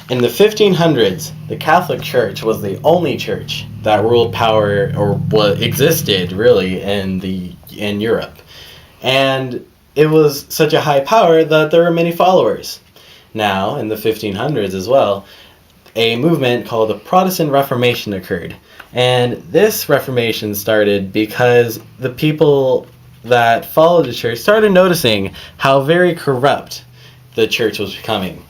In the 1500s, the Catholic Church was the only church that ruled power or what existed really in Europe. And it was such a high power that there were many followers. Now, in the 1500s as well, a movement called the Protestant Reformation occurred. And this Reformation started because the people that followed the church started noticing how very corrupt the church was becoming.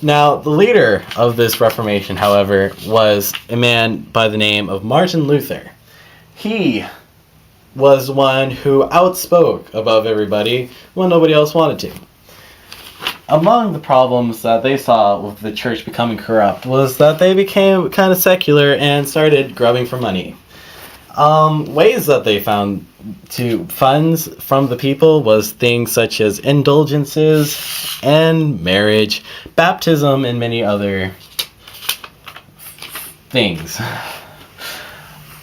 Now, the leader of this Reformation, however, was a man by the name of Martin Luther. He was one who outspoke above everybody when nobody else wanted to. Among the problems that they saw with the church becoming corrupt was that they became kind of secular and started grubbing for money. Ways that they found to funds from the people was things such as indulgences and marriage, baptism, and many other things.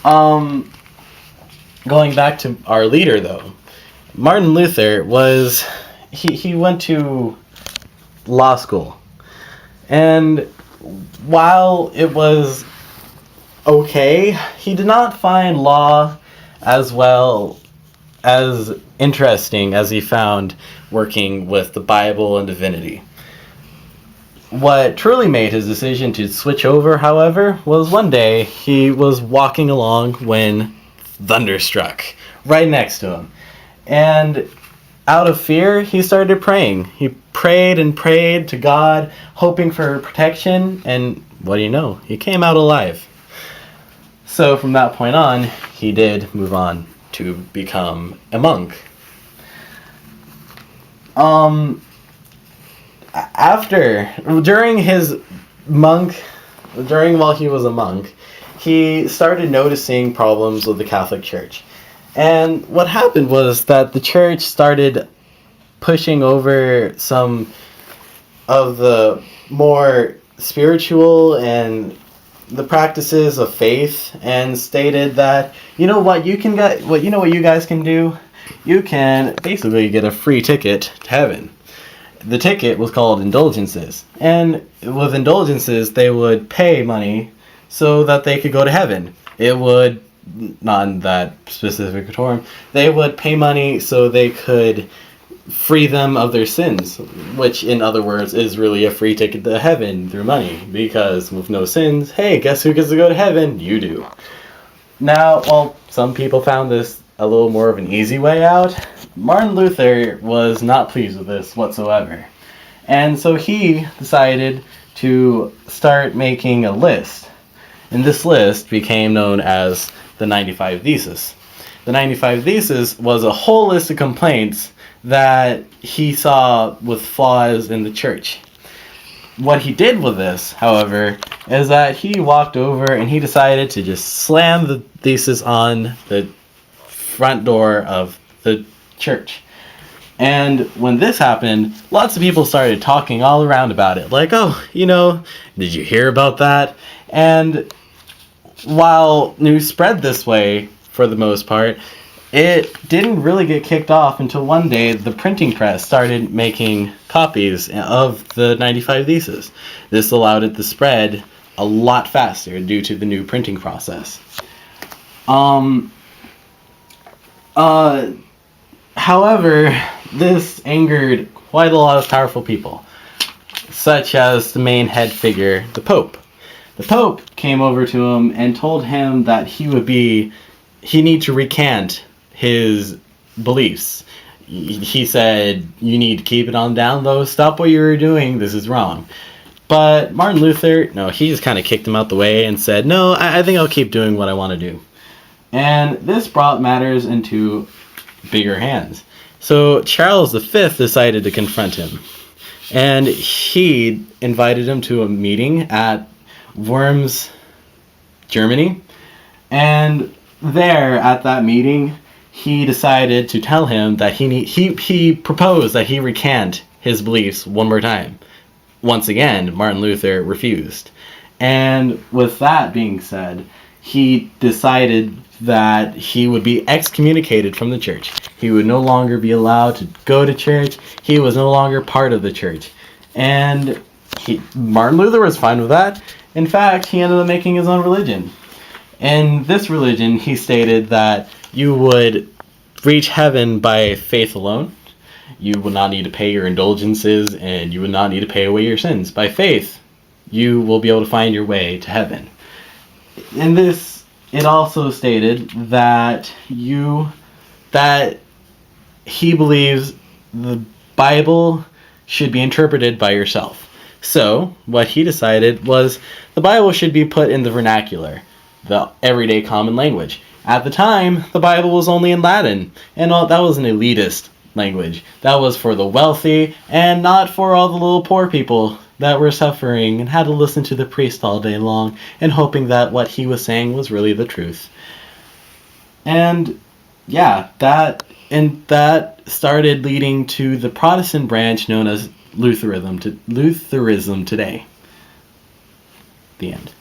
Going back to our leader, though, Martin Luther he went to law school, and while it was okay, he did not find law as well as interesting as he found working with the Bible and divinity. What truly made his decision to switch over, however, was one day he was walking along when thunder struck right next to him. And out of fear, he started praying. He prayed and prayed to God, hoping for protection, and what do you know? He came out alive. So from that point on, he did move on to become a monk. While he was a monk, he started noticing problems with the Catholic Church. And what happened was that the church started pushing over some of the more spiritual and the practices of faith, and stated that, what you guys can do? You can basically get a free ticket to heaven. The ticket was called indulgences. And with indulgences, they would pay money so that they could go to heaven. It would, not in that specific term, they would pay money so they could free them of their sins, which in other words is really a free ticket to heaven through money, because with no sins, hey, guess who gets to go to heaven? You do. Now, while some people found this a little more of an easy way out, Martin Luther was not pleased with this whatsoever. And so he decided to start making a list. And this list became known as the 95 Theses. The 95 Theses was a whole list of complaints that he saw with flaws in the church. What he did with this, however, is that he walked over and he decided to just slam the thesis on the front door of the church. And when this happened, lots of people started talking all around about it. Like, did you hear about that? And while news spread this way, for the most part, it didn't really get kicked off until one day the printing press started making copies of the 95 Theses. This allowed it to spread a lot faster due to the new printing process. However, this angered quite a lot of powerful people, such as the main head figure, the Pope. The Pope came over to him and told him that he need to recant his beliefs. He said, you need to keep it on down low, stop what you're doing, this is wrong. But Martin Luther, no, he just kind of kicked him out the way and said, no, I think I'll keep doing what I want to do. And this brought matters into bigger hands. So Charles V decided to confront him. And he invited him to a meeting at Worms, Germany. And there, at that meeting, he decided to tell him that he proposed that he recant his beliefs one more time. Once again, Martin Luther refused. And with that being said, he decided that he would be excommunicated from the church. He would no longer be allowed to go to church. He was no longer part of the church. And Martin Luther was fine with that. In fact, he ended up making his own religion. In this religion, he stated that you would reach heaven by faith alone. You would not need to pay your indulgences, and you would not need to pay away your sins. By faith, you will be able to find your way to heaven. In this, it also stated that he believes the Bible should be interpreted by yourself. So, what he decided was the Bible should be put in the vernacular, the everyday common language. At the time, the Bible was only in Latin, and that was an elitist language. That was for the wealthy, and not for all the little poor people that were suffering and had to listen to the priest all day long and hoping that what he was saying was really the truth. And yeah, that started leading to the Protestant branch known as Lutheranism today. The end.